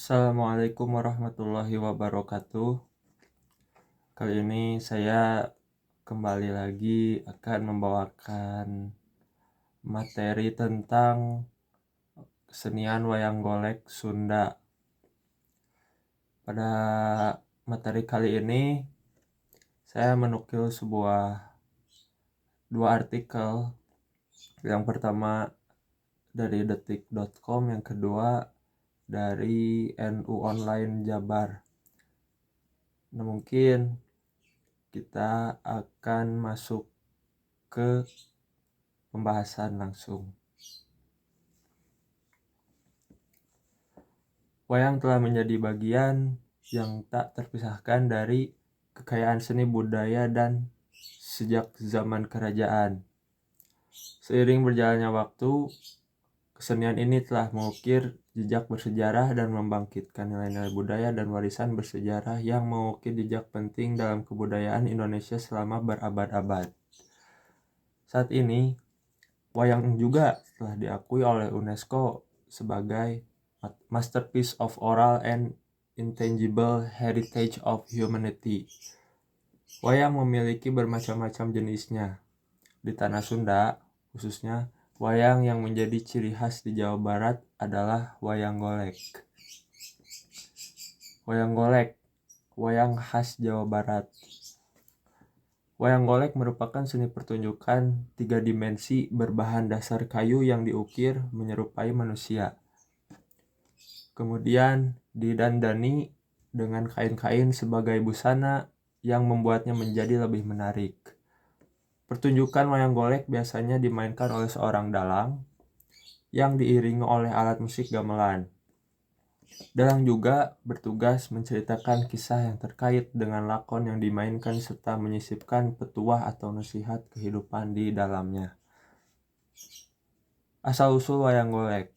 Assalamualaikum warahmatullahi wabarakatuh. Kali ini saya kembali lagi akan membawakan materi tentang kesenian wayang golek Sunda. Pada materi kali ini saya menukil dua artikel. Yang pertama dari detik.com, yang kedua dari NU Online Jabar. Nah, mungkin kita akan masuk ke pembahasan langsung. Wayang telah menjadi bagian yang tak terpisahkan dari kekayaan seni budaya dan sejak zaman kerajaan. Seiring berjalannya waktu, kesenian ini telah mengukir jejak bersejarah dan membangkitkan nilai-nilai budaya dan warisan bersejarah yang mengukir jejak penting dalam kebudayaan Indonesia selama berabad-abad. Saat ini, wayang juga telah diakui oleh UNESCO sebagai Masterpiece of Oral and Intangible Heritage of Humanity. Wayang memiliki bermacam-macam jenisnya. Di tanah Sunda, khususnya, wayang yang menjadi ciri khas di Jawa Barat adalah wayang golek. Wayang golek, wayang khas Jawa Barat. Wayang golek merupakan seni pertunjukan 3 dimensi berbahan dasar kayu yang diukir menyerupai manusia. Kemudian didandani dengan kain-kain sebagai busana yang membuatnya menjadi lebih menarik. Pertunjukan wayang golek biasanya dimainkan oleh seorang dalang yang diiringi oleh alat musik gamelan. Dalang juga bertugas menceritakan kisah yang terkait dengan lakon yang dimainkan serta menyisipkan petuah atau nasihat kehidupan di dalamnya. Asal-usul wayang golek.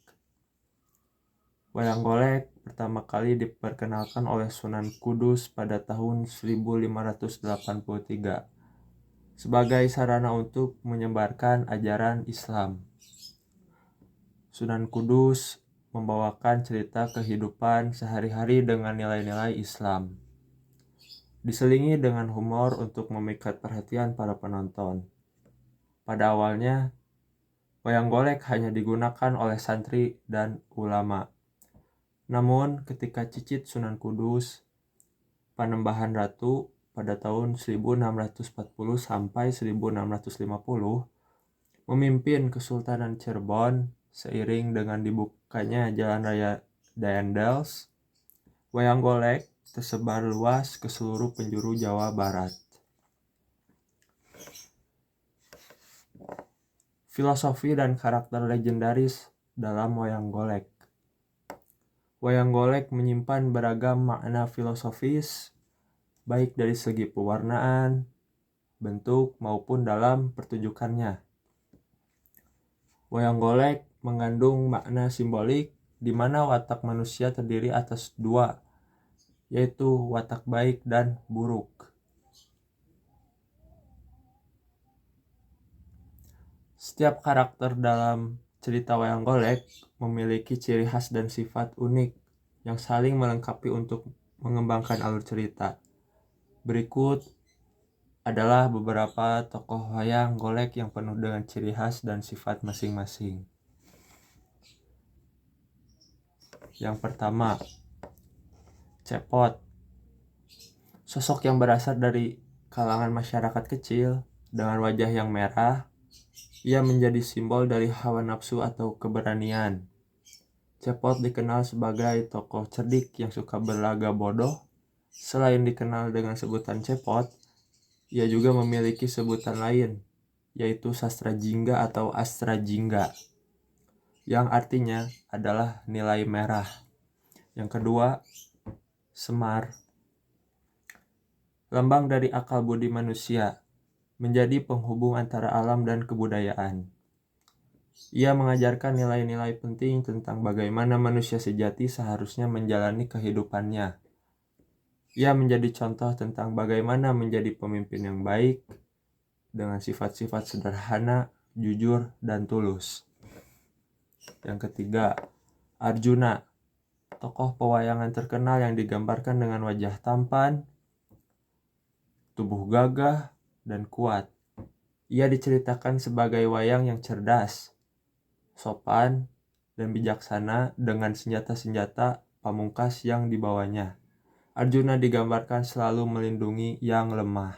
Wayang golek pertama kali diperkenalkan oleh Sunan Kudus pada tahun 1583 sebagai sarana untuk menyebarkan ajaran Islam. Sunan Kudus membawakan cerita kehidupan sehari-hari dengan nilai-nilai Islam, diselingi dengan humor untuk memikat perhatian para penonton. Pada awalnya, wayang golek hanya digunakan oleh santri dan ulama. Namun, ketika cicit Sunan Kudus, Panembahan Ratu pada tahun 1640 sampai 1650 memimpin Kesultanan Cirebon seiring dengan dibukanya Jalan Raya Daendels, wayang golek tersebar luas ke seluruh penjuru Jawa Barat. Filosofi dan karakter legendaris dalam wayang golek. Wayang golek menyimpan beragam makna filosofis, baik dari segi pewarnaan, bentuk, maupun dalam pertunjukannya. Wayang golek mengandung makna simbolik di mana watak manusia terdiri atas dua, yaitu watak baik dan buruk. Setiap karakter dalam cerita wayang golek memiliki ciri khas dan sifat unik yang saling melengkapi untuk mengembangkan alur cerita. Berikut adalah beberapa tokoh wayang golek yang penuh dengan ciri khas dan sifat masing-masing. Yang pertama, Cepot. Sosok yang berasal dari kalangan masyarakat kecil dengan wajah yang merah, ia menjadi simbol dari hawa nafsu atau keberanian. Cepot dikenal sebagai tokoh cerdik yang suka berlaga bodoh. Selain dikenal dengan sebutan Cepot, ia juga memiliki sebutan lain, yaitu Sastra Jingga atau Astra Jingga, yang artinya adalah nilai merah. Yang kedua, Semar. Lambang dari akal budi manusia, menjadi penghubung antara alam dan kebudayaan. Ia mengajarkan nilai-nilai penting tentang bagaimana manusia sejati seharusnya menjalani kehidupannya. Ia menjadi contoh tentang bagaimana menjadi pemimpin yang baik dengan sifat-sifat sederhana, jujur, dan tulus. Yang ketiga, Arjuna. tokoh pewayangan terkenal yang digambarkan dengan wajah tampan, tubuh gagah, dan kuat. Ia diceritakan sebagai wayang yang cerdas, sopan, dan bijaksana dengan senjata-senjata pamungkas yang dibawanya. Arjuna digambarkan selalu melindungi yang lemah.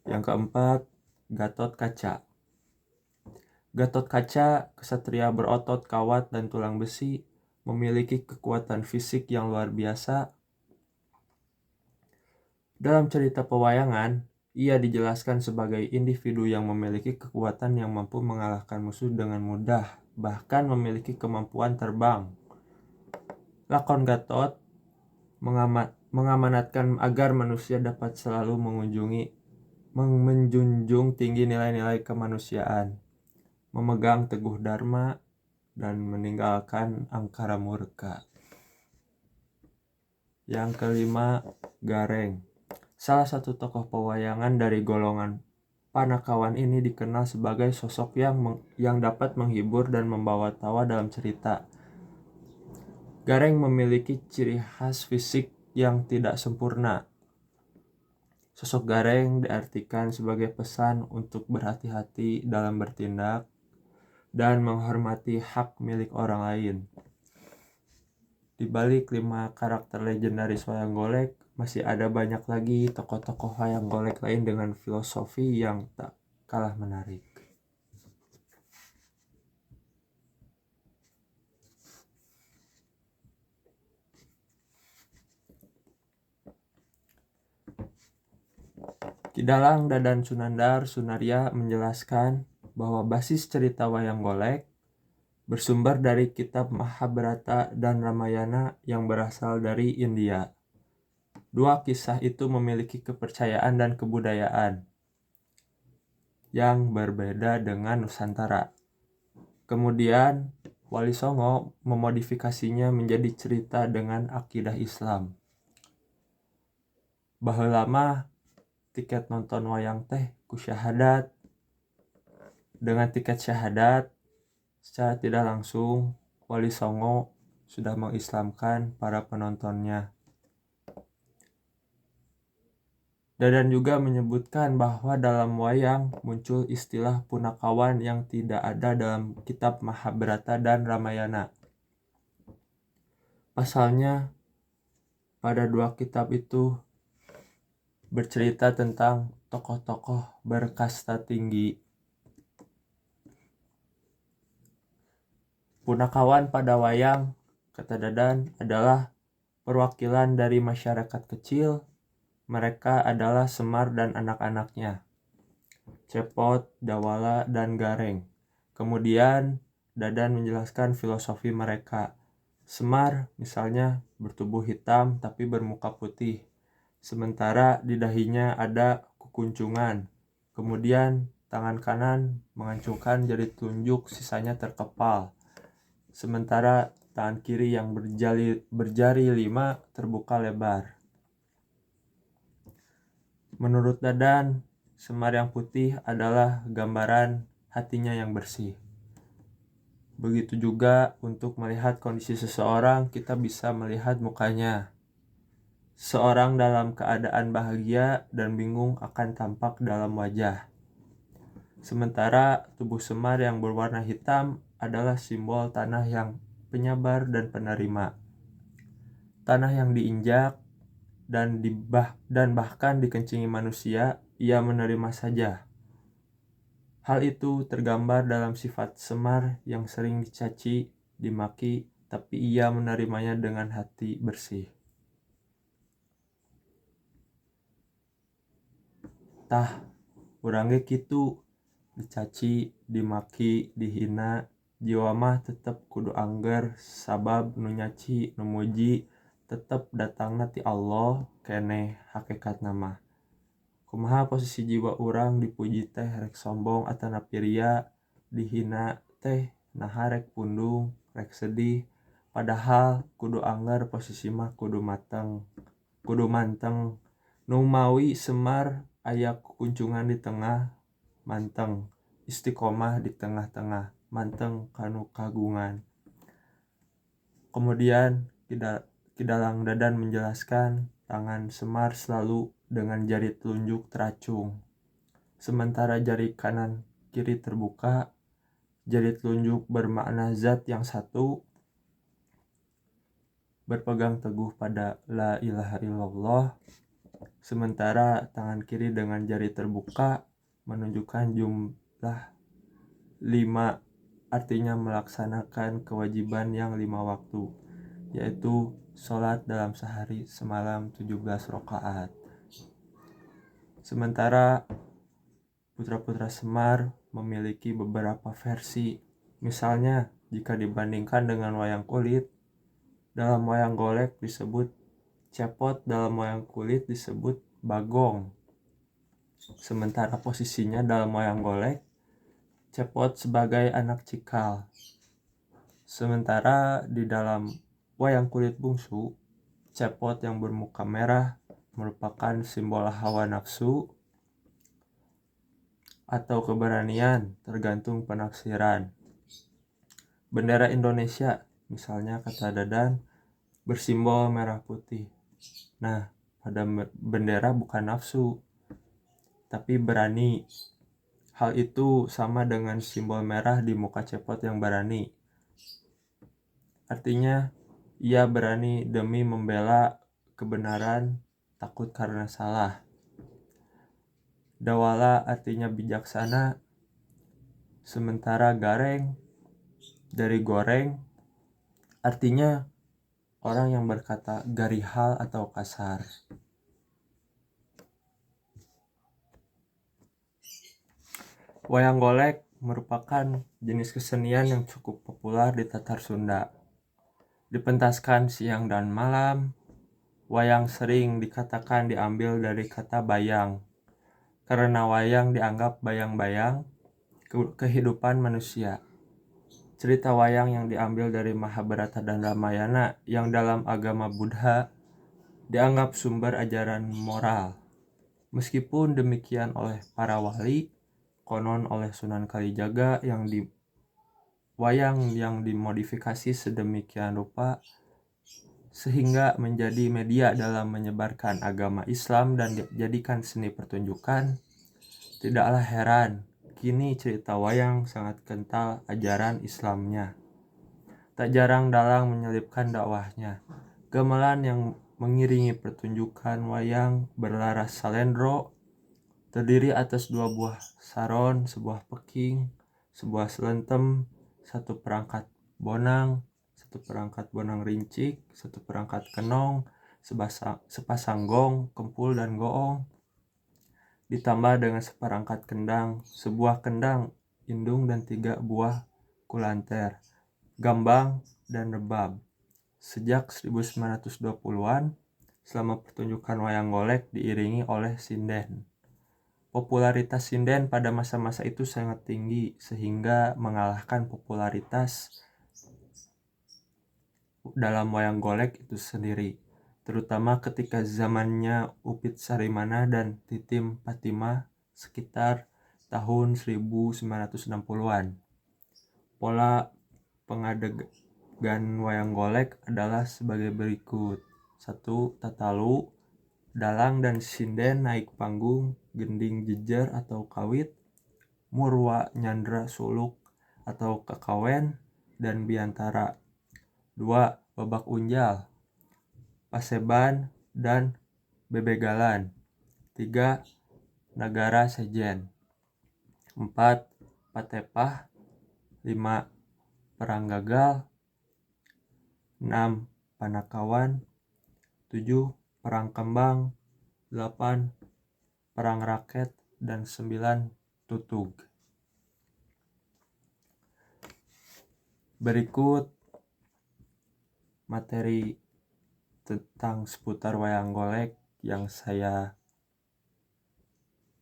Yang keempat, Gatotkaca. Gatotkaca, kesatria berotot, kawat, dan tulang besi, memiliki kekuatan fisik yang luar biasa. Dalam cerita pewayangan, ia dijelaskan sebagai individu yang memiliki kekuatan yang mampu mengalahkan musuh dengan mudah, bahkan memiliki kemampuan terbang. Lakon Gatot mengamanatkan agar manusia dapat selalu menjunjung tinggi nilai-nilai kemanusiaan, memegang teguh dharma, dan meninggalkan angkara murka. Yang kelima, Gareng. Salah satu tokoh pewayangan dari golongan Panakawan ini dikenal sebagai sosok yang dapat menghibur dan membawa tawa dalam cerita. Gareng memiliki ciri khas fisik yang tidak sempurna. Sosok Gareng diartikan sebagai pesan untuk berhati-hati dalam bertindak dan menghormati hak milik orang lain. Di balik 5 karakter legendaris wayang golek, masih ada banyak lagi tokoh-tokoh wayang golek lain dengan filosofi yang tak kalah menarik. Ki Dalang Dadan Sunandar Sunaria menjelaskan bahwa basis cerita wayang golek bersumber dari kitab Mahabharata dan Ramayana yang berasal dari India. Dua kisah itu memiliki kepercayaan dan kebudayaan yang berbeda dengan Nusantara. Kemudian, Wali Songo memodifikasinya menjadi cerita dengan akidah Islam. Baheula mah tiket nonton wayang teh ku syahadat. Dengan tiket syahadat, secara tidak langsung Wali Songo sudah mengislamkan para penontonnya. Dadan juga menyebutkan bahwa dalam wayang muncul istilah punakawan yang tidak ada dalam kitab Mahabharata dan Ramayana. Pasalnya, pada dua kitab itu bercerita tentang tokoh-tokoh berkasta tinggi. Punakawan pada wayang, kata Dadan, adalah perwakilan dari masyarakat kecil. Mereka adalah Semar dan anak-anaknya, Cepot, Dawala, dan Gareng. Kemudian Dadan menjelaskan filosofi mereka. Semar misalnya bertubuh hitam tapi bermuka putih, sementara di dahinya ada kukuncungan. Kemudian tangan kanan mengancungkan jari telunjuk, sisanya terkepal. Sementara tangan kiri yang berjari 5 terbuka lebar. Menurut Dadan, Semar yang putih adalah gambaran hatinya yang bersih. Begitu juga untuk melihat kondisi seseorang, kita bisa melihat mukanya. Seorang dalam keadaan bahagia dan bingung akan tampak dalam wajah. Sementara tubuh Semar yang berwarna hitam adalah simbol tanah yang penyabar dan penerima. Tanah yang diinjak dan bahkan dikencingi manusia, ia menerima saja. Hal itu tergambar dalam sifat Semar yang sering dicaci, dimaki, tapi ia menerimanya dengan hati bersih. Tah, urang ge kitu, dicaci, dimaki, dihina, jiwa mah tetep kudu angger sabab nu nyaci, nu muji tetep datangna ti Allah keneh hakikatna mah. Kumaha posisi jiwa urang dipuji teh rek sombong atanapi ria, dihina teh naha rek pundung, rek sedih, padahal kudu angger posisi mah kudu manteng. Nu mawi Semar aya kukuncungan di tengah, manteng. Istiqomah di tengah-tengah, manteng kanu kagungan. Kemudian Kidalang Dadan menjelaskan tangan Semar selalu dengan jari telunjuk teracung, sementara jari kanan kiri terbuka. Jari telunjuk bermakna zat yang satu, berpegang teguh pada la ilaha illallah, sementara tangan kiri dengan jari terbuka menunjukkan jumlah 5, artinya melaksanakan kewajiban yang 5 waktu, yaitu sholat dalam sehari semalam 17 rakaat. Sementara putra-putra Semar memiliki beberapa versi. Misalnya, jika dibandingkan dengan wayang kulit, dalam wayang golek disebut cepot, dalam wayang kulit disebut bagong. Sementara posisinya dalam wayang golek, cepot sebagai anak cikal. Sementara di dalam wayang kulit bungsu, cepot yang bermuka merah merupakan simbol hawa nafsu atau keberanian, tergantung penafsiran. Bendera Indonesia, misalnya kata Dadan, bersimbol merah putih. Nah, pada bendera bukan nafsu, tapi berani. Hal itu sama dengan simbol merah di muka cepot yang berani. Artinya, ia berani demi membela kebenaran, takut karena salah. Dawala artinya bijaksana, sementara gareng dari goreng artinya orang yang berkata garihal atau kasar. Wayang golek merupakan jenis kesenian yang cukup populer di Tatar Sunda. Dipentaskan siang dan malam, wayang sering dikatakan diambil dari kata bayang, karena wayang dianggap bayang-bayang kehidupan manusia. Cerita wayang yang diambil dari Mahabharata dan Ramayana yang dalam agama Buddha dianggap sumber ajaran moral. Meskipun demikian oleh para wali, konon oleh Sunan Kalijaga wayang yang dimodifikasi sedemikian rupa sehingga menjadi media dalam menyebarkan agama Islam dan dijadikan seni pertunjukan. Tidaklah heran, kini cerita wayang sangat kental ajaran Islamnya. Tak jarang dalang menyelipkan dakwahnya. Gamelan yang mengiringi pertunjukan wayang berlaras salendro, terdiri atas 2 buah saron, sebuah peking, sebuah selentem, 1 perangkat bonang, 1 perangkat bonang rincik, 1 perangkat kenong, sepasang gong, kempul dan goong, ditambah dengan seperangkat kendang, sebuah kendang indung dan 3 buah kulanter, gambang, dan rebab. Sejak 1920-an, selama pertunjukan wayang golek diiringi oleh sinden. Popularitas sinden pada masa-masa itu sangat tinggi sehingga mengalahkan popularitas dalam wayang golek itu sendiri, terutama ketika zamannya Upit Sarimana dan Titim Patimah sekitar tahun 1960-an. Pola pengadegan wayang golek adalah sebagai berikut. 1. Tatalu, dalang dan sinden naik panggung, gending jejer atau kawit, murwa nyandra suluk atau kakawen, dan biantara. 2. Babak unjal, paseban, dan bebegalan. 3. Nagara sejen. 4. Patepah. 5. Perang gagal. 6. Panakawan. 7. Perang kembang. 8. Perang raket. Dan 9. Tutug. Berikut materi tentang seputar wayang golek yang saya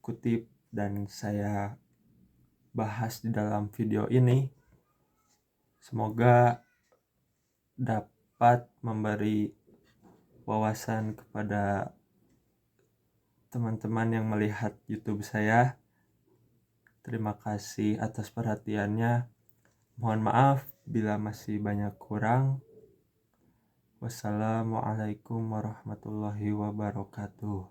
kutip dan saya bahas di dalam video ini. Semoga dapat memberi wawasan kepada teman-teman yang melihat YouTube saya. Terima kasih atas perhatiannya. Mohon maaf bila masih banyak kurang. Wassalamualaikum warahmatullahi wabarakatuh.